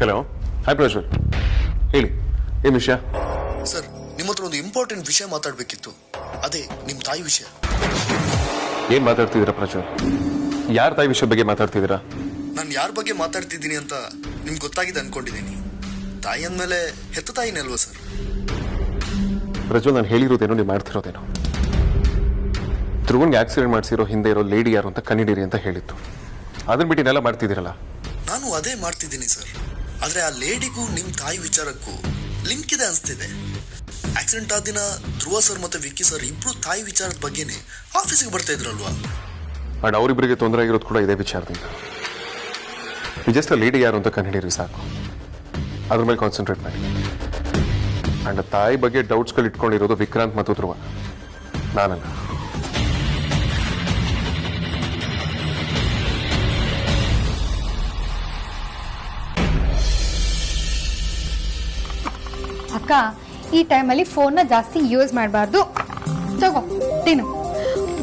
Hello, hi Prajwal, ಹೇಳಿ ಏನು ವಿಷಯ? ಸರ್, ನಿಮ್ಮ ಹತ್ರ ಒಂದು ಇಂಪಾರ್ಟೆಂಟ್ ವಿಷಯ ಮಾತಾಡಬೇಕಿತ್ತು. ಅದೇ ನಿಮ್ಮ ತಾಯಿ ವಿಷಯ. ಏನ್ ಮಾತಾಡ್ತಿದ್ದೀರಾ ಪ್ರಜ್ವಲ್? ಯಾರ ತಾಯಿ ವಿಷಯ ಬಗ್ಗೆ ಮಾತಾಡ್ತಿದ್ದೀರಾ? ನಾನು ಯಾರ ಬಗ್ಗೆ ಮಾತಾಡ್ತಿದ್ದೀನಿ ಅಂತ ನಿಮ್ಗೆ ಗೊತ್ತಾಗಿದೆ ಅನ್ಕೊಂಡಿದ್ದೀನಿ. ತಾಯಿ ಅಂದಮೇಲೆ ಹೆತ್ತ ತಾಯಿನೇ ಅಲ್ವಾ ಸರ್? ಪ್ರಜ್ವಲ್, ನಾನು ಹೇಳಿರೋದೇನೋ ನೀವು ಮಾಡ್ತಿರೋದೇನೋ. ಧ್ರುವನ್ಗೆ ಆಕ್ಸಿಡೆಂಟ್ ಮಾಡಿಸಿರೋ ಹಿಂದೆ ಇರೋ ಲೇಡಿ ಯಾರು ಅಂತ ಕಂಡಿಡೀರಿ ಅಂತ ಹೇಳಿತ್ತು. ಅದನ್ನ ಬಿಟ್ಟು ಇನ್ನೆಲ್ಲ ಮಾಡ್ತಿದ್ದೀರಲ್ಲ. ನಾನು ಅದೇ ಮಾಡ್ತಿದ್ದೀನಿ ಸರ್. ಆದ್ರೆ ಆ ಲೇಡಿಗೂ ನಿಮ್ಮ ತಾಯಿ ವಿಚಾರಕ್ಕೂ ಲಿಂಕ್ ಇದೆ ಅನಿಸ್ತಿದೆ. ಆಕ್ಸಿಡೆಂಟ್ ಆದ ದಿನ ಧ್ರುವ ಸರ್ ಮತ್ತೆ ವಿಕ್ಕಿ ಸರ್ ಇಬ್ರು ತಾಯಿ ವಿಚಾರದ ಬಗ್ಗೆನೇ ಆಫೀಸಿಗೆ ಬರ್ತಾ ಇದ್ರಲ್ವಾ? ಅಂಡ್ ಅವರಿಬ್ಬರಿಗೆ ತೊಂದರೆ ಆಗಿರೋದು ಕೂಡ ಇದೇ ವಿಚಾರದಿಂದ. ಜಸ್ಟ್ ಆ ಲೇಡಿ ಯಾರು ಅಂತ ಕಂಡಿಡೀರಿ ಸಾಕು. ಅದ್ರ ಮೇಲೆ ಕಾನ್ಸಂಟ್ರೇಟ್ ಮಾಡಿ. ಅಂಡ್ ತಾಯಿ ಬಗ್ಗೆ ಡೌಟ್ಸ್ಗಳು ಇಟ್ಕೊಂಡಿರೋದು ವಿಕ್ರಾಂತ್ ಮತ್ತು ಧ್ರುವ, ನಾನಲ್ಲ. ಅಕ್ಕ, ಈ ಟೈಮಲ್ಲಿ ಫೋನ್ನ ಜಾಸ್ತಿ ಯೂಸ್ ಮಾಡಬಾರ್ದು. ತಗೋ ತಿನ್ನು.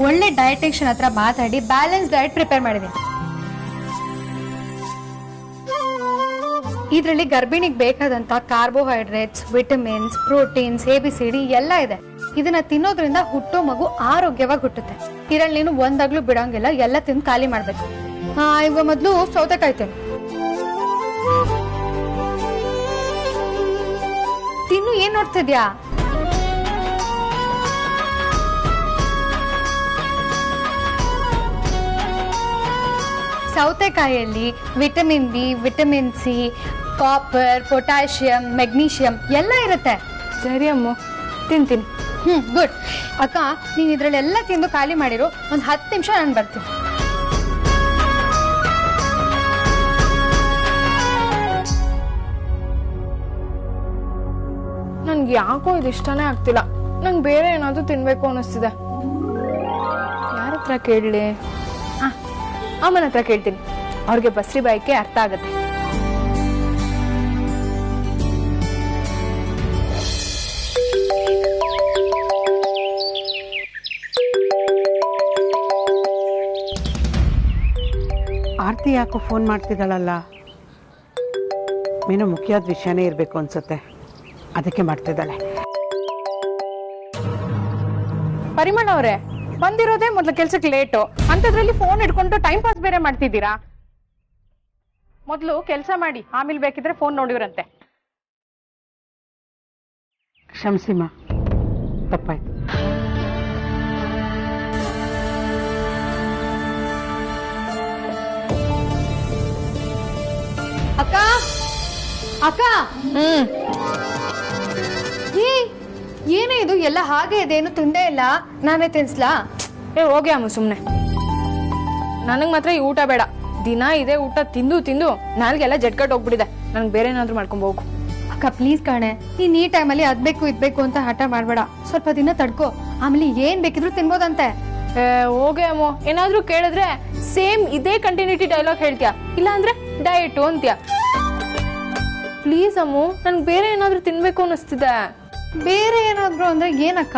ಒಳ್ಳೆ ಡಯಟಿಷಿಯನ್ ಹತ್ರ ಮಾತಾಡಿ ಬ್ಯಾಲೆನ್ಸ್ ಡಯಟ್ ಪ್ರಿಪೇರ್ ಮಾಡಿದ್ದೀನಿ. ಇದರಲ್ಲಿ ಗರ್ಭಿಣಿಗೆ ಬೇಕಾದಂತ ಕಾರ್ಬೋಹೈಡ್ರೇಟ್ಸ್, ವಿಟಮಿನ್ಸ್, ಪ್ರೋಟೀನ್ಸ್, ABCD ಎಲ್ಲ ಇದೆ. ಇದನ್ನ ತಿನ್ನೋದ್ರಿಂದ ಹುಟ್ಟೋ ಮಗು ಆರೋಗ್ಯವಾಗಿ ಹುಟ್ಟುತ್ತೆ. ಇದರಲ್ಲಿ ನೀನು ಒಂದಾಗ್ಲೂ ಬಿಡೋಂಗಿಲ್ಲ, ಎಲ್ಲ ತಿಂದು ಖಾಲಿ ಮಾಡ್ಬೇಕು. ಇವಾಗ ಮೊದಲು ಸೌತೆಕಾಯಿ ತಿನ್ನು. ಏನ್ ನೋಡ್ತಿದ್ಯಾ? ಸೌತೆಕಾಯಿಯಲ್ಲಿ vitamin B, vitamin C, copper, potassium, magnesium ಎಲ್ಲ ಇರುತ್ತೆ. ಸರಿ ಅಮ್ಮ, ತಿಂತೀನಿ. ಗುಡ್. ಅಕ್ಕ, ನೀನ್ ಇದ್ರಲ್ಲೆಲ್ಲ ತಿಂದು ಖಾಲಿ ಮಾಡಿರೋ. ಒಂದು 10 ನಿಮಿಷ ನಾನು ಬರ್ತೀನಿ. ನನ್ಗೆ ಯಾಕೋ ಇದು ಇಷ್ಟನೇ ಆಗ್ತಿಲ್ಲ. ನಂಗೆ ಬೇರೆ ಏನಾದ್ರು ತಿನ್ಬೇಕು ಅನ್ನಿಸ್ತಿದೆ. ಯಾರ ಹತ್ರ ಕೇಳಲಿ? ಅಮ್ಮನ ಹತ್ರ ಕೇಳ್ತೀನಿ. ಅವ್ರಿಗೆ ಬಸ್ರಿ ಬಾಯಿಕೆ ಅರ್ಥ ಆಗತ್ತೆ. ಆರ್ತಿ ಯಾಕೋ ಫೋನ್ ಮಾಡ್ತಿದ್ದಾಳಲ್ಲ? ಏನೋ ಮುಖ್ಯವಾದ ವಿಷಯನೇ ಇರಬೇಕು ಅನ್ಸುತ್ತೆ, ಅದಕ್ಕೆ ಮಾಡ್ತಿದ್ದಾಳೆ. ಪರಿಮಳ ಅವರೇ, ಬಂದಿರೋದೇ ಮೊದ್ಲು ಕೆಲ್ಸಕ್ಕೆ ಲೇಟು, ಅಂತದ್ರಲ್ಲಿ ಫೋನ್ ಇಟ್ಕೊಂಡು ಟೈಮ್ ಪಾಸ್ ಬೇರೆ ಮಾಡ್ತಿದ್ದೀರಾ? ಮೊದ್ಲು ಕೆಲಸ ಮಾಡಿ, ಆಮೇಲೆ ಬೇಕಿದ್ರೆ ಫೋನ್ ನೋಡಿವ್ರಂತೆ. ಕ್ಷಮಿಸಿಮ್ಮ, ತಪ್ಪಾಯ್ತು. ಅಕ್ಕ, ಅಕ್ಕ, ಏನೇ ಇದು ಎಲ್ಲ ಹಾಗೆ ಇದೆ? ಏನು ತಿಂದೇ ಇಲ್ಲ. ನಾನೇ ತಿನ್ಸ್ಲಾ? ಹೋಗಿ ಅಮ್ಮ ಸುಮ್ನೆ. ನನಗ್ ಮಾತ್ರ ಈ ಊಟ ಬೇಡ. ದಿನ ಇದೆ ಊಟ ತಿಂದು ತಿಂದು ನಾಲ್ಗೆಲ್ಲ ಜಟ್ಕಟ್ ಹೋಗ್ಬಿಟ್ಟಿದೆ. ನನ್ಗೆ ಬೇರೆ ಏನಾದ್ರು ಮಾಡ್ಕೊಂಡ್ ಹೋಗು. ಅಕ್ಕ ಪ್ಲೀಸ್ ಕಣೆ, ನೀನ್ ಈ ಟೈಮಲ್ಲಿ ಅದ್ಬೇಕು ಇದ್ಬೇಕು ಅಂತ ಹಠ ಮಾಡ್ಬೇಡ. ಸ್ವಲ್ಪ ದಿನ ತಡ್ಕೋ, ಆಮೇಲೆ ಏನ್ ಬೇಕಿದ್ರು ತಿನ್ಬೋದಂತೆ. ಹೋಗಿ ಅಮ್ಮ, ಏನಾದ್ರು ಕೇಳಿದ್ರೆ ಸೇಮ್ ಇದೇ ಕಂಟಿನ್ಯೂಟಿ ಡೈಲಾಗ್ ಹೇಳ್ತೀಯ, ಇಲ್ಲ ಅಂದ್ರೆ ಡಯಟು ಅಂತೀಯ. ಪ್ಲೀಸ್ ಅಮ್ಮು, ನನ್ಗೆ ಬೇರೆ ಏನಾದ್ರು ತಿನ್ಬೇಕು ಅನ್ನಿಸ್ತಿದೆ. ಬೇರೆ ಏನಾದ್ರು ಅಂದ್ರೆ ಏನಕ್ಕ?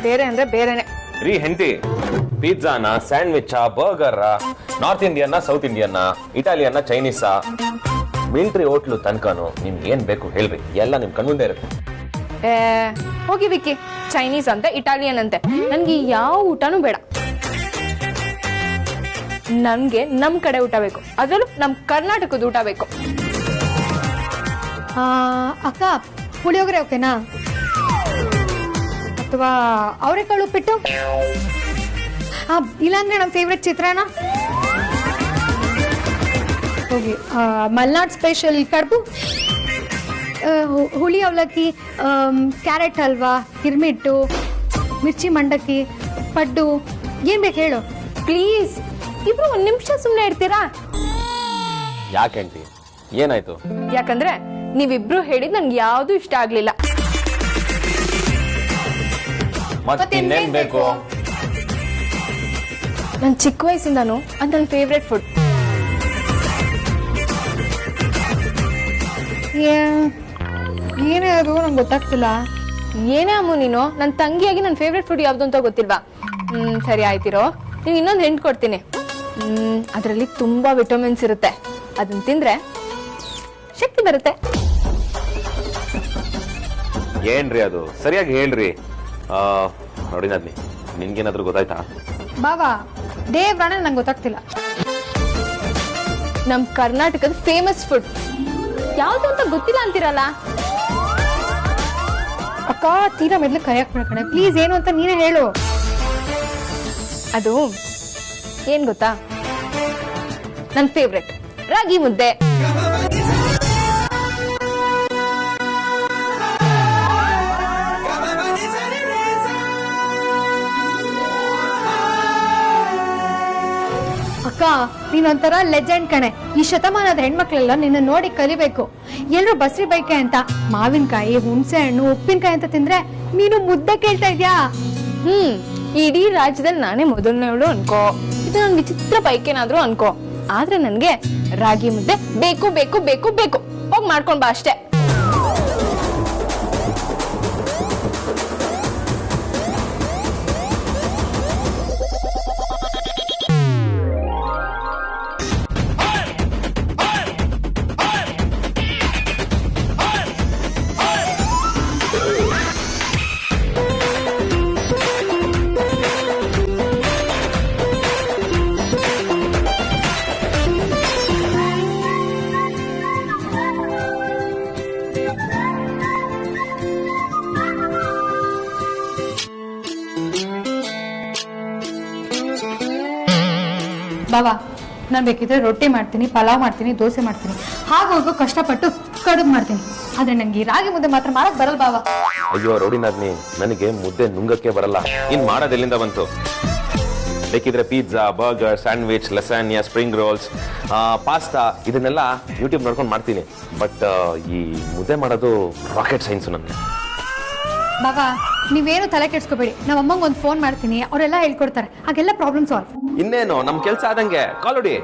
ಬೇರೆ ಅಂದ್ರೆ ಬೇರೆನೆ ರೀ ಹೆಂಡತಿ. ಪಿಜ್ಜಾನ, ಸ್ಯಾಂಡ್ವಿಚ್, ಬರ್ಗರ್, ನಾರ್ತ್ ಇಂಡಿಯನ್ನ, ಸೌತ್ ಇಂಡಿಯನ್ನ, ಇಟಾಲಿಯನ್ನ, ಚೈನೀಸಾ, ಮಿಲಿಟರಿ ಹೋಟ್ಲು ತನಕನು ನಿಮ್ಗೆ ಏನ್ ಬೇಕು ಹೇಳ್ರಿ, ಎಲ್ಲ ನಿಮ್ ಕಣ್ಮುಂದೆ ಇರುತ್ತೆ. ಹೋಗಿ ವಿಕ್ಕಿ, ಚೈನೀಸ್ ಅಂತೆ, ಇಟಾಲಿಯನ್ ಅಂತೆ, ನನ್ಗೆ ಯಾವ ಊಟನೂ ಬೇಡ. ನನ್ಗೆ ನಮ್ ಕಡೆ ಊಟ ಬೇಕು, ಅದರಲ್ಲೂ ನಮ್ ಕರ್ನಾಟಕದ ಊಟ ಬೇಕು. ಅಕ್ಕ, ಪುಳಿಯೋಗರೆ ಓಕೆನಾ? ಅಥವಾ ಅವರೆಕಾಳು ಉಪ್ಪಿಟ್ಟು? ಇಲ್ಲಾಂದ್ರೆ ನಮ್ಮ ಫೇವ್ರೆಟ್ ಚಿತ್ರಾನ್ನ. ಹೋಗಿ ಮಲ್ನಾಡ್ ಸ್ಪೆಷಲ್ ಕಡುಬು, ಹುಳಿ ಅವಲಕ್ಕಿ, ಕ್ಯಾರೆಟ್ ಹಲ್ವಾ, ಗಿರ್ಮಿಟ್ಟು, ಮಿರ್ಚಿ ಮಂಡಕ್ಕಿ, ಪಡ್ಡು, ಏನ್ ಬೇಕು ಹೇಳು. ಪ್ಲೀಸ್ ಇಬ್ರು ಒಂದ್ ನಿಮಿಷ ಸುಮ್ನೆ ಇರ್ತೀರಾ? ಯಾಕೆಂಟಿ, ಏನಾಯ್ತು? ಯಾಕಂದ್ರೆ ನೀವಿಬ್ರು ಹೇಳಿದ್ ನನ್ಗೆ ಯಾವ್ದು ಇಷ್ಟ ಆಗ್ಲಿಲ್ಲ. ಮತ್ತಿನ್ನೇನ್ ಬೇಕು? ನನ್ ಚಿಕ್ಕ ವಯಸ್ಸಿಂದಾನು ಅದ್ ನನ್ ಫೇವ್ರೆಟ್ ಫುಡ್. ಏನೇ ಅದು ನಂಗೆ ಗೊತ್ತಾಗ್ತಿಲ್ಲ. ಏನೇ ಅಮ್ಮ ನೀನು, ನನ್ ತಂಗಿಯಾಗಿ ನನ್ ಫೇವ್ರೆಟ್ ಫುಡ್ ಯಾವ್ದು ಅಂತ ಗೊತ್ತಿಲ್ವಾ? ಸರಿ ಆಯ್ತಿರೋ, ನೀವ್ ಇನ್ನೊಂದು ಹೆಂಟ್ ಕೊಡ್ತೀನಿ. ಅದ್ರಲ್ಲಿ ತುಂಬಾ ವಿಟಮಿನ್ಸ್ ಇರುತ್ತೆ. ಅದನ್ನ ತಿಂದ್ರೆ ಶಕ್ತಿ ಬರುತ್ತೆ. ಏನ್ರಿ ಅದು ಸರಿಯಾಗಿ ಹೇಳ್ರಿ. ನೋಡಿ ನದ್ನಿ, ನಿನ್ಗೇನಾದ್ರೂ ಗೊತ್ತಾಯ್ತಾ? ಬಾವಾ ದೇವ್ರಾಣೆ ನಂಗೆ ಗೊತ್ತಾಗ್ತಿಲ್ಲ. ನಮ್ ಕರ್ನಾಟಕದ ಫೇಮಸ್ ಫುಡ್ ಯಾವ್ದು ಅಂತ ಗೊತ್ತಿಲ್ಲ ಅಂತೀರಲ್ಲ. ಅಕ್ಕ ತೀರಾ ಮೆದ್ಲು ಕರೆಯಕ್ ಕಣೆ ಪ್ಲೀಸ್, ಏನು ಅಂತ ನೀನೇ ಹೇಳು. ಅದು ಏನ್ ಗೊತ್ತಾ, ನನ್ ಫೇವ್ರೆಟ್ ರಾಗಿ ಮುದ್ದೆ. ಅಕ್ಕ ನೀನೊಂಥರ ಲೆಜೆಂಡ್ ಕಣೆ. ಈ ಶತಮಾನದ ಹೆಣ್ಮಕ್ಳೆಲ್ಲ ನಿನ್ನ ನೋಡಿ ಕಲಿಬೇಕು. ಎಲ್ರು ಬಸ್ರಿ ಬೈಕೆ ಅಂತ ಮಾವಿನಕಾಯಿ, ಹುಣಸೆ ಹಣ್ಣು, ಉಪ್ಪಿನಕಾಯಿ ಅಂತ ತಿಂದ್ರೆ ನೀನು ಮುದ್ದೆ ಕೇಳ್ತಾ ಇದ್ಯಾ? ಇಡೀ ರಾಜ್ಯದಲ್ಲಿ ನಾನೇ ಮೊದಲನೇವಳು ಅನ್ಕೋ. ಇದು ನನ್ ವಿಚಿತ್ರ ಬೈಕೇನಾದ್ರೂ ಅನ್ಕೋ, ಆದ್ರೆ ನನ್ಗೆ ರಾಗಿ ಮುದ್ದೆ ಬೇಕು ಬೇಕು ಬೇಕು ಬೇಕು. ಹೋಗ್ ಮಾಡ್ಕೊಂಡ್ ಬಾ ಅಷ್ಟೇ. ಬಾವಾ ನಾನು ಬೇಕಿದ್ರೆ ರೊಟ್ಟಿ ಮಾಡ್ತೀನಿ, ಪಲಾವ್ ಮಾಡ್ತೀನಿ, ದೋಸೆ ಮಾಡ್ತೀನಿ, ಹಾಗೋಗೋ ಕಷ್ಟಪಟ್ಟು ಕಡುಬು ಮಾಡ್ತೀನಿ. ಆದ್ರೆ ನಂಗೆ ಈ ರಾಗಿ ಮುದ್ದೆ ಮಾತ್ರ ಮಾಡಕ್ ಬರಲ್ಲ ಬಾವಾ. ಅಯ್ಯೋ ರೋಡಿನಾದ್ನಿ, ನನಗೆ ಮುದ್ದೆ ನುಂಗಕ್ಕೆ ಬರಲ್ಲ. ಇನ್ ಮಾಡೋದೆಲ್ಲಿಂದ ಬಂತು? ಬೇಕಿದ್ರೆ pizza, burger, sandwich, lasagna, spring rolls, pasta ಇದನ್ನೆಲ್ಲ ಯೂಟ್ಯೂಬ್ ನೋಡ್ಕೊಂಡು ಮಾಡ್ತೀನಿ. ಬಟ್ ಈ ಮುದ್ದೆ ಮಾಡೋದು ರಾಕೆಟ್ ಸೈನ್ಸ್ ನನಗೆ. ಬಾವಾ ನೀವೇನು ತಲೆ ಕೆಡ್ಸ್ಕೋಬೇಡಿ, ನಮ್ಮ ಅಮ್ಮಂಗೆ ಒಂದು ಫೋನ್ ಮಾಡ್ತೀನಿ, ಅವರೆಲ್ಲ ಹೇಳ್ಕೊಡ್ತಾರೆ, ಹಾಗೆಲ್ಲ ಪ್ರಾಬ್ಲಮ್ ಸಾಲ್ವ್. ಇನ್ನೇನು ನಮ್ ಕೆಲ್ಸ ಆದಂಗೆ. ಕಾಲ್ ಹೊಡಿ.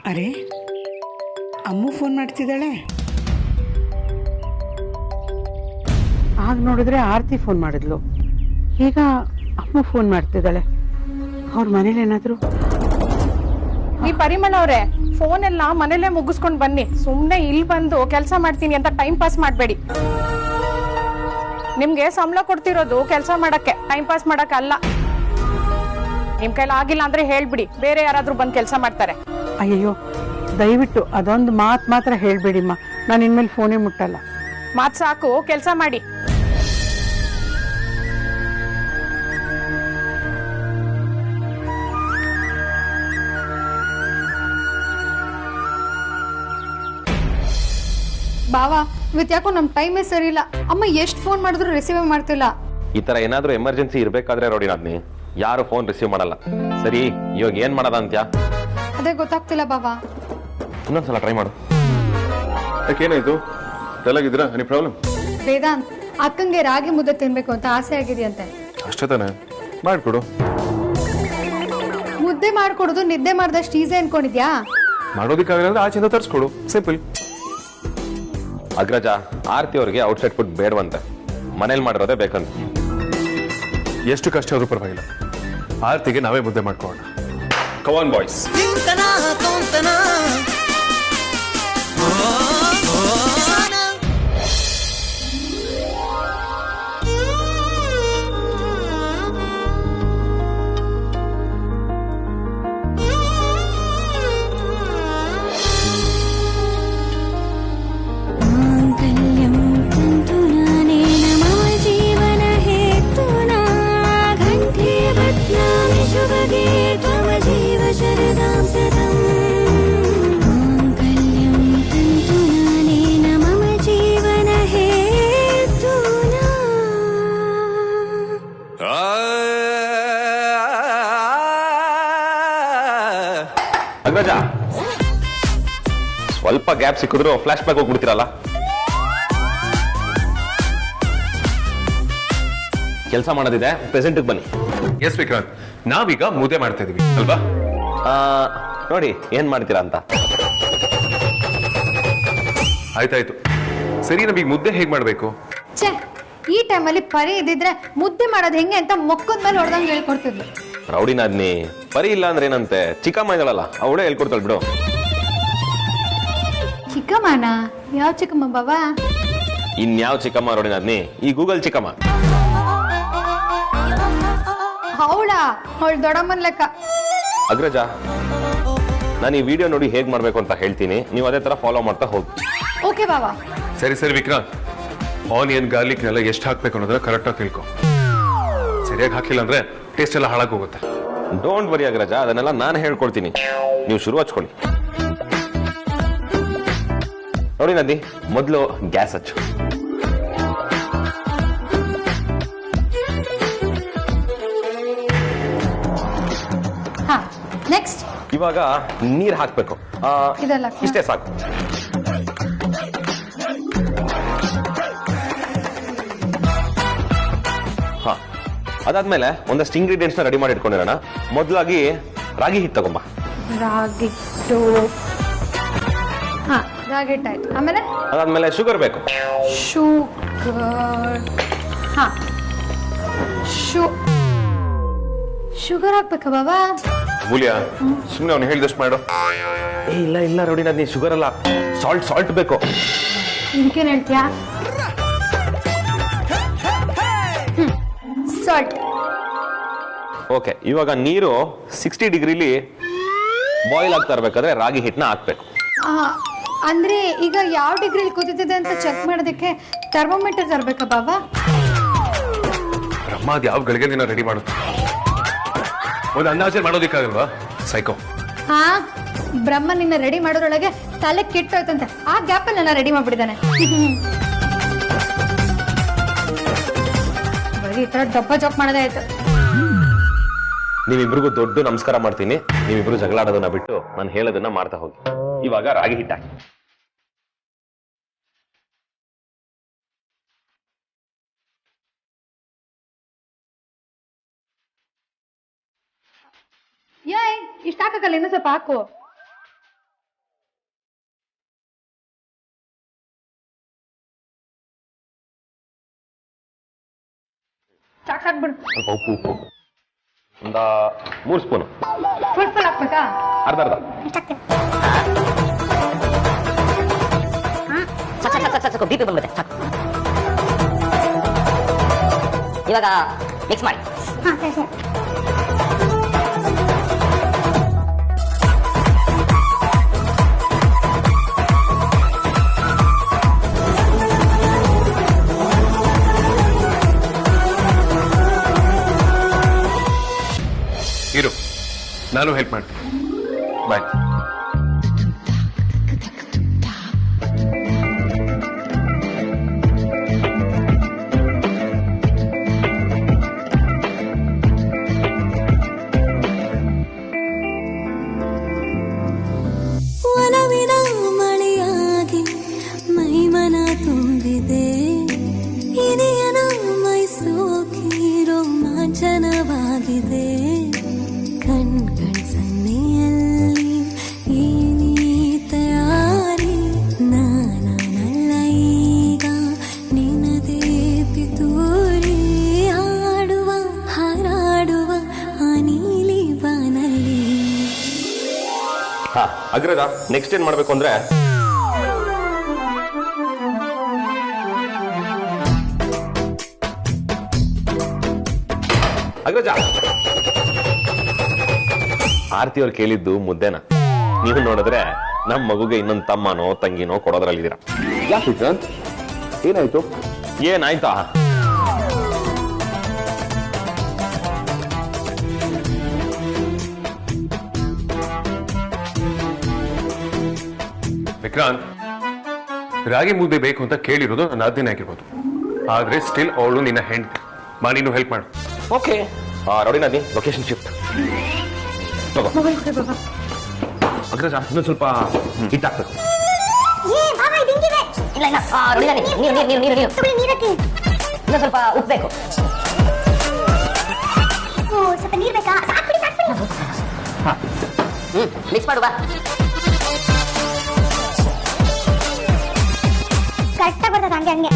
ಅರೆ ಅಮ್ಮು ಫೋನ್ ಮಾಡ್ತಿದ್ದಾಳೆ. ಆಗ ನೋಡಿದ್ರೆ ಆರತಿ ಫೋನ್ ಮಾಡಿದ್ಲು, ಈಗ ಅಮ್ಮ ಫೋನ್ ಮಾಡ್ತಿದ್ದಾಳೆ. ಅವ್ರ ಮನೇಲಿ ಏನಾದ್ರು? ಈ ಪರಿಮಳ ಅವ್ರೆ, ಫೋನ್ ಎಲ್ಲ ಮನೇಲೆ ಮುಗಿಸ್ಕೊಂಡ್ ಬನ್ನಿ. ಸುಮ್ನೆ ಇಲ್ಲಿ ಬಂದು ಕೆಲಸ ಮಾಡ್ತೀನಿ ಅಂತ ಟೈಮ್ ಪಾಸ್ ಮಾಡಬೇಡಿ. ನಿಮ್ಗೆ ಸಂಬಳ ಕೊಡ್ತಿರೋದು ಕೆಲಸ ಮಾಡಕ್ಕೆ, ಟೈಮ್ ಪಾಸ್ ಮಾಡಕ್ಕೆ ಅಲ್ಲ. ನಿಮ್ ಕೈಲಿ ಆಗಿಲ್ಲ ಅಂದ್ರೆ ಹೇಳ್ಬಿಡಿ, ಬೇರೆ ಯಾರಾದ್ರೂ ಬಂದು ಕೆಲಸ ಮಾಡ್ತಾರೆ. ಅಯ್ಯಯ್ಯೋ ದಯವಿಟ್ಟು ಅದೊಂದು ಮಾತು ಮಾತ್ರ ಹೇಳ್ಬೇಡಿಮ್ಮ, ನಾನು ಇನ್ಮೇಲೆ ಫೋನೇ ಮುಟ್ಟಲ್ಲ. ಮಾತ್ ಸಾಕು, ಕೆಲಸ ಮಾಡಿ. ಬಾವಾ ಇವತ್ತು ಯಾಕೋ ನಮ್ ಟೈಮೇ ಸರಿ ಇಲ್ಲ. ಅಮ್ಮ ಎಷ್ಟು ಫೋನ್ ಮಾಡಿದ್ರು ರಿಸೀವ್ ಮಾಡ್ತಿಲ್ಲ. ಈ ತರ ಏನಾದ್ರೂ ಎಮರ್ಜೆನ್ಸಿ ಇರ್ಬೇಕಾದ್ರೆ ರೋಡಿನಾದ್ನಿ ಯಾರು ಫೋನ್ ರಿಸೀವ್ ಮಾಡಲ್ಲ. ಸರಿ ಇವಾಗ ಏನ್ ಮಾಡೋದ ಅಂತ್ಯಾ? ಅದೇ ಗೊತ್ತಾಗ್ತಿಲ್ಲ ಬಾವಾ. ಇನ್ನೊಂದ್ಸಲ ಟ್ರೈ ಮಾಡು. ಯಾಕೇನಾಯ್ತು? ಡಲ್ಲಾಗಿದ್ದೀರಾ? Any problem? ವೇದಾಂತ್ ಅಕ್ಕಂಗೆ ರಾಗಿ ಮುದ್ದೆ ತಿನ್ಬೇಕು ಅಂತ ಆಸೆ ಆಗಿದೆಯಂತೆ. ಅಷ್ಟೇ ತಾನೆ, ಮಾಡ್ಕೊಡು. ಮುದ್ದೆ ಮಾಡ್ಕೊಡೋದು ನಿದ್ದೆ ಮಾಡ್ದಷ್ಟು ಈಸಿ ಅನ್ಕೊಂಡಿದ್ಯಾ? ಮಾಡೋದಿಕ್ಕಾಗಲ್ಲ ಅಂದ್ರೆ ಆಚೆಯಿಂದ ತರಿಸ್ಕೊಡು, ಸಿಂಪಲ್. ಅಗ್ರಜ, ಆರ್ತಿ ಅವ್ರಿಗೆ ಔಟ್ಸೈಡ್ ಫುಡ್ ಬೇಡವಂತೆ, ಮನೇಲಿ ಮಾಡಿರೋದೇ ಬೇಕಂತ. ಎಷ್ಟು ಕಷ್ಟ ಆದ್ರೂ ಪರವಾಗಿಲ್ಲ, ಆರ್ತಿಗೆ ನಾವೇ ಮುದ್ದೆ ಮಾಡ್ಕೊಳ್ಳೋಣ. ಕಮಾನ್ ಬಾಯ್ಸ್. ಅಗ್ರಜ, ಸ್ವಲ್ಪ ಗ್ಯಾಪ್ ಸಿಕ್ಕಿದ್ರು ಫ್ಲಾಶ್ ಬ್ಯಾಕ್ ಹೋಗ್ಬಿಡ್ತೀರಲ್ಲ. ಕೆಲಸ ಮಾಡೋದಿದೆ, ಪ್ರೆಸೆಂಟ್ ಬನ್ನಿ. ಎಸ್ ವಿಕ್ರಾಂತ್, ನಾವೀಗ ಮುದ್ದೆ ಮಾಡ್ತಾ ಇದೀವಿ ಅಲ್ವಾ? ನೋಡಿ ಏನ್ ಮಾಡ್ತೀರಾ ಅಂತ. ಆಯ್ತಾಯ್ತು ಸರಿ, ನಮಗೆ ಮುದ್ದೆ ಹೇಗೆ ಮಾಡಬೇಕು? ಛೇ, ಈ ಟೈಮಲ್ಲಿ ಪರಿ ಇದ್ದಿದ್ರೆ ಮುದ್ದೆ ಮಾಡೋದು ಹೆಂಗೆ ಅಂತ ಮೊಕ್ಕದ ಮೇಲೆ ಹೊಡೆದಂಗೆ ಹೇಳ್ಕೊಡ್ತಿದ್ಲು. ರೌಡಿನಾದ್ನಿ ಪರಿ ಇಲ್ಲ ಅಂದ್ರೆ ಏನಂತೆ, ಚಿಕ್ಕಮ್ಮ ಇದ್ದಾಳಲ್ಲ ಅವಳೇ ಹೇಳ್ಕೊಡ್ತಾಳೆ ಬಿಡು. ಚಿಕ್ಕಮ್ಮನ? ಯಾವ ಚಿಕ್ಕಮ್ಮ ಬಾಬಾ? ಇನ್ಯಾವ ಚಿಕ್ಕಮ್ಮ ರೌಡಿನಾದ್ನಿ? ಈ ಗೂಗಲ್ ಚಿಕ್ಕಮ್ಮ. ಅವಳಾ? ಅವಳು ದೊಡ್ಡಮ್ಮನ ಲೆಕ್ಕ. ಅಗ್ರಜ, ನಾನು ಈ ವಿಡಿಯೋ ನೋಡಿ ಹೇಗ್ ಮಾಡ್ಬೇಕು ಅಂತ ಹೇಳ್ತೀನಿ, ನೀವು ಅದೇ ತರ ಫಾಲೋ ಮಾಡ್ತಾ ಹೋಗಿ. ಓಕೆ ಬಾಬಾ. ಸರಿ ಸರಿ ವಿಕ್ರಾಂತ್, ಆನಿಯನ್ ಗಾರ್ಲಿಕ್ನೆಲ್ಲ ಎಷ್ಟು ಹಾಕ್ಬೇಕು ಅನ್ನೋದನ್ನ ಕರೆಕ್ಟಾಗಿ ತಿಳ್ಕೊ. ಸರಿಯಾಗಿ ಹಾಕಿಲ್ಲ ಅಂದ್ರೆ ಟೇಸ್ಟ್ ಎಲ್ಲ ಹಾಳಾಗಿ ಹೋಗುತ್ತೆ. ಡೋಂಟ್ ವರಿ ಅಗ್ರಜ, ಅದನ್ನೆಲ್ಲ ನಾನು ಹೇಳ್ಕೊಡ್ತೀನಿ, ನೀವು ಶುರು ಹಚ್ಕೊಳ್ಳಿ. ನೋಡಿ ನದಿ, ಮೊದಲು ಗ್ಯಾಸ್ ಹಚ್ಚು. ಹಾ, ನೆಕ್ಸ್ಟ್ ಇವಾಗ ನೀರ್ ಹಾಕ್ಬೇಕು. ಇದೆಲ್ಲ ಇಷ್ಟೇ ಸಾಕು. ಹಾ, ಅದಾದ್ಮೇಲೆ ಒಂದಷ್ಟು ಇಂಗ್ರೀಡಿಯೆಂಟ್ಸ್ ನ ರೆಡಿ ಮಾಡಿ ಇಟ್ಕೊಂಡಿರೋಣ. ಮೊದಲಾಗಿ ರಾಗಿ ಹಿಟ್ಟು ತಗೊಂಬ. ರಾಗಿ ಹಿಟ್ಟು. ಹಾ, ರಾಗಿ ಹಿಟ್ಟಾಯ್ತು. ಆಮೇಲೆ ಅದಾದ್ಮೇಲೆ ಶುಗರ್ ಬೇಕು. ಶುಗರ್. ಹಾ, ಶುಗರ್ ಹಾಕ್ಬೇಕಾ ಬಾಬಾ? ಮೂಲ್ಯ, ಸುಮ್ಮನೆ ಅವ್ನು ಹೇಳಿದಷ್ಟು ಮಾಡು. ಇಲ್ಲ ಇಲ್ಲ ರೌಡಿನ, ನೀ ಶುಗರ್ ಅಲ್ಲ, ಸಾಲ್ಟ್ ಬೇಕು. ಇದಕ್ಕೇನು ಹೇಳ್ತೀಯಾ? ಸಾಲ್ಟ್. ಓಕೆ, ಇವಾಗ ನೀರು 60 ಡಿಗ್ರಿಲಿ ಬಾಯ್ಲ್ ಆಗ್ತಾ ಇರ್ಬೇಕಾದ್ರೆ ರಾಗಿ ಹಿಟ್ಟನ್ನ ಹಾಕ್ಬೇಕು. ಅಂದ್ರೆ ಈಗ ಯಾವ ಡಿಗ್ರಿಲಿ ಕುದಿತಿದೆ ಅಂತ ಚೆಕ್ ಮಾಡೋದಕ್ಕೆ ಥರ್ಮೋಮೀಟರ್ ತರ್ಬೇಕಾ ಬಾಬಾ? ಬ್ರಹ್ಮ ಅದು ಯಾವ ಗಳಿಗೆ ದಿನ ರೆಡಿ ಮಾಡುತ್ತೆ, ಒಂದು ಅಂದಾಜೆ ಮಾಡೋದಿಕ್ಕಾಗಲ್ವಾ ಸೈಕೋ? ಹಾ, ಬ್ರಹ್ಮ ನಿನ್ನ ರೆಡಿ ಮಾಡೋದ್ರೊಳಗೆ ತಲೆ ಕೆಟ್ಟೋಯ್ತಂತೆ, ಆ ಗ್ಯಾಪಲ್ಲಿ ನನ್ನ ರೆಡಿ ಮಾಡ್ಬಿಟ್ಟಿದ್ದಾನೆ. ಬರೀ ಈ ತರ ಡಬ್ಬ ಜಾಕ್ ಮಾಡೋದೇ ಆಯ್ತು. ನೀವಿಬ್ರಿಗೂ ದೊಡ್ಡ ನಮಸ್ಕಾರ ಮಾಡ್ತೀನಿ. ನೀವಿಬ್ರು ಜಗಳ ಆಡೋದನ್ನ ಬಿಟ್ಟು ನಾನು ಹೇಳೋದನ್ನ ಮಾಡ್ತಾ ಹೋಗಿ. ಇವಾಗ ರಾಗಿ ಹಿಟ್ಟ ಹಾಕಿ. ಏಯ್, ಇಷ್ಟ ಹಾಕಲ್ಲ, ಇನ್ನೂ ಸ್ವಲ್ಪ ಹಾಕು. ಸಾಕಾಗ್ಬಿಡು. ಸ್ವಲ್ಪ ಉಪ್ಪು ಒಂದ 3 ಸ್ಪೂನು. ಫುಲ್ ಹಾಕ್ಬೇಕಾ? ಅರ್ಧ ಸಾಕು, ಬಿ ಪಿ ಬಂದ್ಬಿಡುತ್ತೆ. ಸಾಕು, ಇವಾಗ ಮಿಕ್ಸ್ ಮಾಡಿ. ಹಾ, ಸರಿ ಸರಿ. ಇರು, ನಾನು ಹೆಲ್ಪ್ ಮಾಡ್ತೀನಿ. ಬಾಯ್. ಒಲವಿನ ಮಳೆಯಾಗಿ ಮೈಮನ ತುಂಬಿದೆ, ಹಿರಿಯನ ಮೈಸೋಗಿ ರೋಮಾಂಚನವಾಗಿದೆ. ಕಣ್ ಸನ್ನೆಯಲ್ಲಿ ಏನಿ ತಯಾರಿ, ನಾನಲ್ಲ ಈಗ ನಿನ್ನದೇ ಪಿತೂರಿ. ಹಾಡುವ ಹಾರಾಡುವ ಆ ನೀಲಿ ಬಾನಲ್ಲಿ. ಹಾ, ಅಗ್ರಜ, ನೆಕ್ಸ್ಟ್ ಏನ್ ಮಾಡ್ಬೇಕು ಅಂದ್ರೆ ಅಗ್ರಜ, ಆರ್ತಿ ಅವ್ರು ಕೇಳಿದ್ದು ಮುದ್ದೆನ. ನೀವು ನೋಡಿದ್ರೆ ನಮ್ ಮಗುಗೆ ಇನ್ನೊಂದು ತಮ್ಮನೋ ತಂಗಿನೋ ಕೊಡೋದ್ರಲ್ಲಿದ್ದೀರಾ. ಯಾಕೆ ವಿಕ್ರಾಂತ್, ಏನಾಯ್ತು? ಏನಾಯ್ತಾ? ವಿಕ್ರಾಂತ್, ರಾಗಿ ಮುದ್ದೆ ಬೇಕು ಅಂತ ಕೇಳಿರೋದು ನನ್ನ ಆದ್ಯನೇ ಆಗಿರ್ಬೋದು, ಆದ್ರೆ ಸ್ಟಿಲ್ ಅವಳು ನಿನ್ನ ಹೆಂಡತಿ. ಬಾ, ನೀನು ಹೆಲ್ಪ್ ಮಾಡು. ಓಕೆ, ರೌಡಿನಾದಿ ಲೊಕೇಶನ್ ಶಿಫ್ಟ್ ತಗೋ. ಅಗ್ರಜ, ಇನ್ನೊಂದು ಸ್ವಲ್ಪ ಹಿಟ್ಟಾಕ್ಬೇಕು. ಇಲ್ಲ ಇಲ್ಲ, ನೀರು ಇನ್ನೂ ಸ್ವಲ್ಪ ಉಪ್ಪು ಬೇಕು. ಸ್ವಲ್ಪ ನೀರು ಬೇಕಾ? ಮಿಕ್ಸ್ ಮಾಡುವ. ಕರೆಕ್ಟಾಗಿ ಬರ್ತದೆ ಹಂಗೆ ಹಂಗೆ.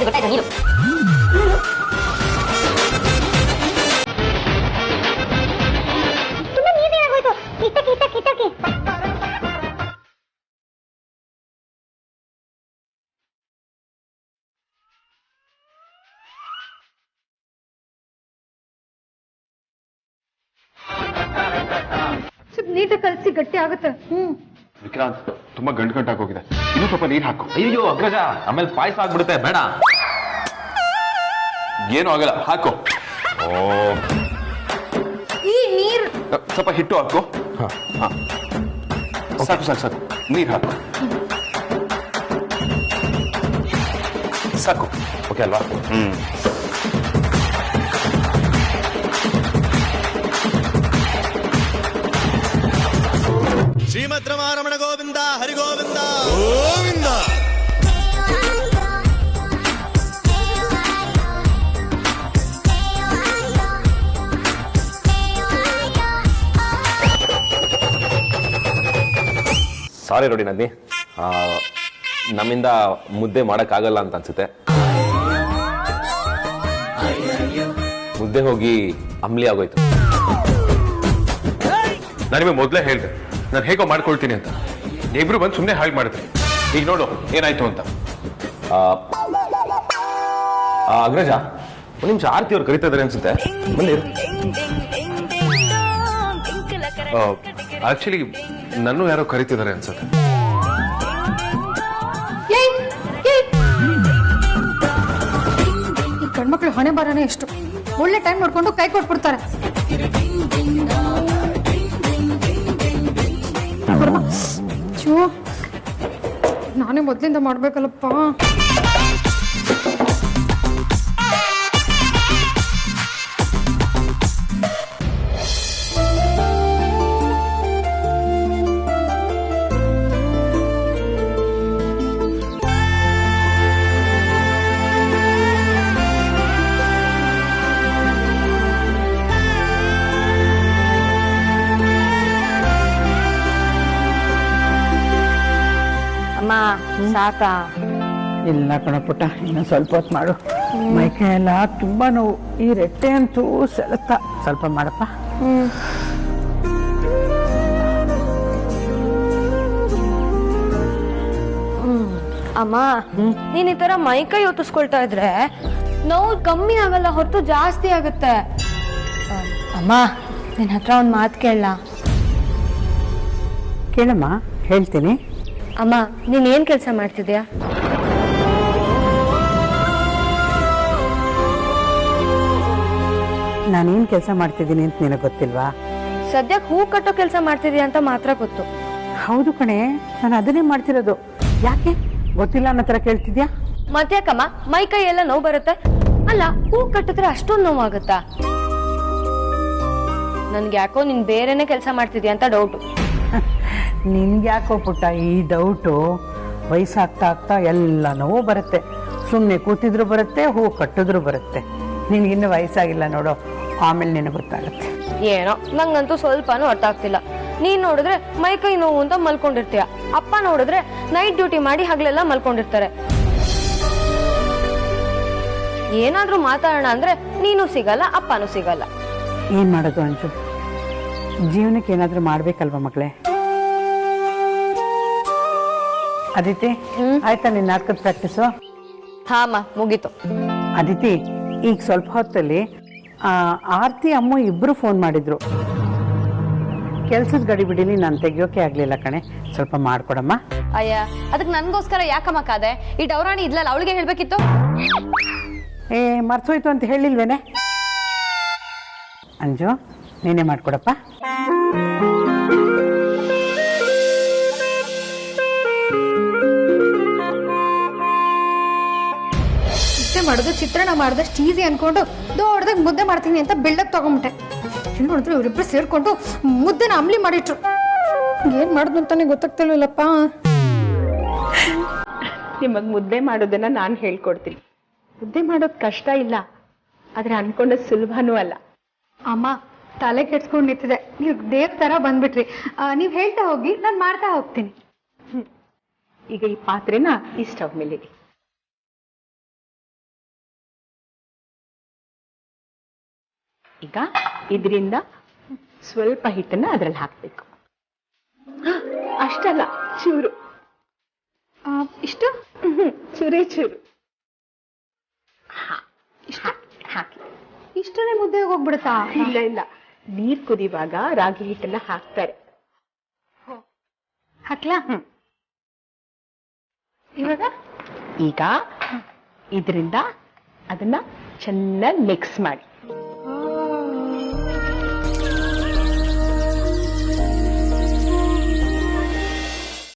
ಗೊತ್ತಾಯ್ತು ನೀರು. ಸ್ವಲ್ಪ ನೀಟಾಗಿ ಕಲಸಿ ಗಟ್ಟಿ ಆಗುತ್ತೆ. ವಿಕ್ರಾಂತ್ ತುಂಬಾ ಗಂಟಾಗಿ ಹೋಗಿದೆ, ಇನ್ನೂ ಸ್ವಲ್ಪ ನೀರು ಹಾಕು. ಅಯ್ಯೋ ಅಗ್ರಜ, ಆಮೇಲೆ ಪಾಯಸ ಆಗ್ಬಿಡುತ್ತೆ, ಬೇಡ. ಏನೂ ಆಗಲ್ಲ, ಹಾಕು. ಓ, ಈ ನೀರ್ ಸ್ವಲ್ಪ ಹಿಟ್ಟು ಹಾಕು. ಸಾಕು ಸಾಕು ಸಾಕು, ನೀರು ಹಾಕು. ಸಾಕು, ಓಕೆ ಅಲ್ವಾ? ಶ್ರೀಮದ್ ರಮಾರಮಣ ಗೋವಿಂದ ಹರಿಗೋವಿಂದ ಗೋವಿಂದ. ಸಾರಿ ನೋಡಿ ನಂದಿ, ನಮ್ಮಿಂದ ಮುದ್ದೆ ಮಾಡಕ್ಕಾಗಲ್ಲ ಅಂತ ಅನ್ಸುತ್ತೆ. ಮುದ್ದೆ ಹೋಗಿ ಅಂಬ್ಲಿ ಆಗೋಯ್ತು. ನಾನಿಮಗೆ ಮೊದಲೇ ಹೇಳಿದೆ ನಾನು ಹೇಗೋ ಮಾಡ್ಕೊಳ್ತೀನಿ ಅಂತ. ಇಬ್ರು ಬಂದು ಸುಮ್ಮನೆ ಹಾಳು ಮಾಡಿದ್ರಿ. ಈಗ ನೋಡು ಏನಾಯ್ತು ಅಂತ. ಅಗ್ರಜ, ಒಂದು ನಿಮಿಷ, ಆರ್ತಿ ಅವ್ರು ಕರಿತಾ ಇದಾರೆ ಅನ್ಸುತ್ತೆ, ಬಂದಿರು. ಆಕ್ಚುಲಿ ನನ್ನೂ ಯಾರೋ ಕರಿತಿದ್ದಾರೆ ಅನ್ಸುತ್ತೆ. ಈ ಗಂಡ್ಮಕ್ಳು ಹೊಣೆ ಬರೋಣ ಎಷ್ಟು ಒಳ್ಳೆ ಟೈಮ್ ನೋಡ್ಕೊಂಡು ಕೈ ಕೊಟ್ಬಿಡ್ತಾರೆ. ನಾನೇ ಮೊದ್ಲಿಂದ ಮಾಡ್ಬೇಕಲ್ಲಪ್ಪ. ಅಮ್ಮ ಸಾಕಾ? ಇಲ್ಲ ಕಣ ಪುಟ್ಟ, ಇನ್ನು ಸ್ವಲ್ಪ ಹೊತ್ತು ಮಾಡು. ಮೈಕೈ ಎಲ್ಲ ತುಂಬಾ ನೋವು, ಈ ರೆಟ್ಟೆ ಅಂತೂ ಸೆಳೆತ. ಸ್ವಲ್ಪ ಮಾಡಪ್ಪ. ಅಮ್ಮ, ನೀನ್ ಈ ತರ ಮೈಕೈ ಒತ್ತಿಸ್ಕೊಳ್ತಾ ಇದ್ರೆ ನೋವು ಕಮ್ಮಿ ಆಗಲ್ಲ, ಹೊರತು ಜಾಸ್ತಿ ಆಗುತ್ತೆ. ಅಮ್ಮ, ನಿನ್ ಹತ್ರ ಒಂದ್ ಮಾತು ಕೇಳಲ್ಲ? ಕೇಳಮ್ಮ, ಹೇಳ್ತೀನಿ. ಅಮ್ಮ, ನೀನ್ ಏನ್ ಕೆಲಸ ಮಾಡ್ತಿದ್ಯಾ? ನಾನೇನ್ ಕೆಲಸ ಮಾಡ್ತಿದ್ದೀನಿ ಅಂತ ನಿನಗೆ ಗೊತ್ತಿಲ್ವಾ? ಸದ್ಯಕ್ಕೆ ಹೂ ಕಟ್ಟೋ ಕೆಲಸ ಮಾಡ್ತಿದ್ಯಾ ಅಂತ ಮಾತ್ರ ಗೊತ್ತು. ಹೌದು ಕಣೆ, ನಾನು ಅದನ್ನೇ ಮಾಡ್ತಿರೋದು. ಯಾಕೆ ಗೊತ್ತಿಲ್ಲ ಅನ್ನೋ ತರ ಕೇಳ್ತಿದ್ಯಾ? ಮತ್ತ್ಯಾಕಮ್ಮ ಮೈಕೈ ಎಲ್ಲ ನೋವು ಬರುತ್ತೆ? ಅಲ್ಲ, ಹೂ ಕಟ್ಟಿದ್ರೆ ಅಷ್ಟೊಂದು ನೋವಾಗುತ್ತಾ? ನನ್ಗೆ ಯಾಕೋ ನೀನ್ ಬೇರೆನೆ ಕೆಲಸ ಮಾಡ್ತಿದ್ಯಾ ಅಂತ ಡೌಟು. ನಿನ್ಗೆ ಯಾಕೋ ಪುಟ್ಟ ಈ ಡೌಟು? ವಯಸ್ಸಾಗ್ತಾ ಆಗ್ತಾ ಎಲ್ಲ ನೋವು ಬರುತ್ತೆ. ಸುಮ್ಮನೆ ಕೂತಿದ್ರು ಬರುತ್ತೆ, ಹೂ ಕಟ್ಟಿದ್ರು ಬರುತ್ತೆ. ನಿನ್ಗಿನ್ನು ವಯಸ್ಸಾಗಿಲ್ಲ ನೋಡು, ಆಮೇಲೆ ನಿನಗೆ ಗೊತ್ತಾಗುತ್ತೆ. ಏನೋ ನಂಗಂತೂ ಸ್ವಲ್ಪನೂ ಅರ್ಥ ಆಗ್ತಿಲ್ಲ. ನೀನ್ ನೋಡಿದ್ರೆ ಮೈಕೈ ನೋವು ಅಂತ ಮಲ್ಕೊಂಡಿರ್ತೀಯ, ಅಪ್ಪ ನೋಡಿದ್ರೆ ನೈಟ್ ಡ್ಯೂಟಿ ಮಾಡಿ ಹಗಲೆಲ್ಲ ಮಲ್ಕೊಂಡಿರ್ತಾರೆ. ಏನಾದ್ರೂ ಮಾತಾಡೋಣ ಅಂದ್ರೆ ನೀನು ಸಿಗಲ್ಲ, ಅಪ್ಪನೂ ಸಿಗಲ್ಲ. ಏನ್ ಮಾಡೋದು ಅಂಜು? ಜೀವನಕ್ಕೆ ಏನಾದ್ರೂ ಮಾಡ್ಬೇಕಲ್ವಾ ಮಗಳೇ? ಅದಿತಿ, ಆಯ್ತಾ ನಿನ್ನ ನಾಟಕದ ಪ್ರಾಕ್ಟೀಸು? ಹಾಮ್ಮ, ಮುಗೀತು. ಅದಿತಿ, ಈಗ ಸ್ವಲ್ಪ ಹೊತ್ತಲ್ಲಿ ಆರ್ತಿ ಅಮ್ಮ ಇಬ್ರು ಫೋನ್ ಮಾಡಿದ್ರು. ಕೆಲ್ಸದ ಗಡಿಬಿಡಿಲಿ ನಾನು ತೆಗಿಯೋಕೆ ಆಗ್ಲಿಲ್ಲ ಕಣೆ, ಸ್ವಲ್ಪ ಮಾಡ್ಕೊಡಮ್ಮ. ಅಯ್ಯ, ಅದಕ್ಕೆ ನನ್ಗೋಸ್ಕರ ಯಾಕಮ್ಮ ಕಾದೆ? ಈ ಡೌರಾಣಿ ಇದ್ಲಲ್ಲ, ಅವಳಿಗೆ ಹೇಳ್ಬೇಕಿತ್ತು. ಮರ್ತೋಯ್ತು ಅಂತ ಹೇಳಿಲ್ವೇನೆ? ಅಂಜು, ನೀನೇ ಮಾಡ್ಕೊಡಪ್ಪ. ಮಾಡೋದು ಚಿತ್ರಾನ್ನ ಮಾಡ್ದಷ್ಟು ಈಸಿ ಅನ್ಕೊಂಡು ದೊಡ್ಡದಾಗ ಮುದ್ದೆ ಮಾಡ್ತೀನಿ ಅಂತ ಬಿಲ್ಡಪ್ ತಗೊಂಬಿಟ್ಟೆ. ನೋಡಿದ್ರೆ ಇವರಿಬ್ರು ಸೇರ್ಕೊಂಡು ಮುದ್ದೆನ ಅಂಬ್ಲಿ ಮಾಡಿಟ್ರು. ಏನ್ ಮಾಡುದು ಅಂತಾನೆ ಗೊತ್ತಾಗ್ತಿಲ್ಲಪ್ಪ. ನಿಮಗ್ ಮುದ್ದೆ ಮಾಡೋದನ್ನ ನಾನು ಹೇಳ್ಕೊಡ್ತೀನಿ. ಮುದ್ದೆ ಮಾಡೋದು ಕಷ್ಟ ಇಲ್ಲ, ಆದ್ರೆ ಅನ್ಕೊಂಡದ್ ಸುಲಭನೂ ಅಲ್ಲ. ಅಮ್ಮ ತಲೆ ಕೆಡ್ಸ್ಕೊಂಡ್ ನಿಂತಿದೆ, ನೀವು ದೇವ್ ತರ ಬಂದ್ಬಿಟ್ರಿ. ನೀವ್ ಹೇಳ್ತಾ ಹೋಗಿ, ನಾನ್ ಮಾಡ್ತಾ ಹೋಗ್ತೀನಿ. ಈಗ ಈ ಪಾತ್ರೆನ ಈ ಸ್ಟವ್ ಮೇಲೆ ಇಡಿ. ಈಗ ಇದರಿಂದ ಸ್ವಲ್ಪ ಹಿಟ್ಟನ್ನ ಅದ್ರಲ್ಲಿ ಹಾಕ್ಬೇಕು. ಅಷ್ಟಲ್ಲ, ಚೂರು. ಇಷ್ಟು ಚೂರೇ ಚೂರು. ಹಾಕಿ. ಇಷ್ಟನೇ ಮುದ್ದೆ ಹೋಗ್ಬಿಡುತ್ತಾ? ಇಲ್ಲ ಇಲ್ಲ, ನೀರ್ ಕುದಿವಾಗ ರಾಗಿ ಹಿಟ್ಟನ್ನ ಹಾಕ್ತಾರೆ. ಹಾಕ್ಲಾ? ಈಗ ಇದರಿಂದ ಅದನ್ನ ಚೆನ್ನಾಗಿ ಮಿಕ್ಸ್ ಮಾಡಿ.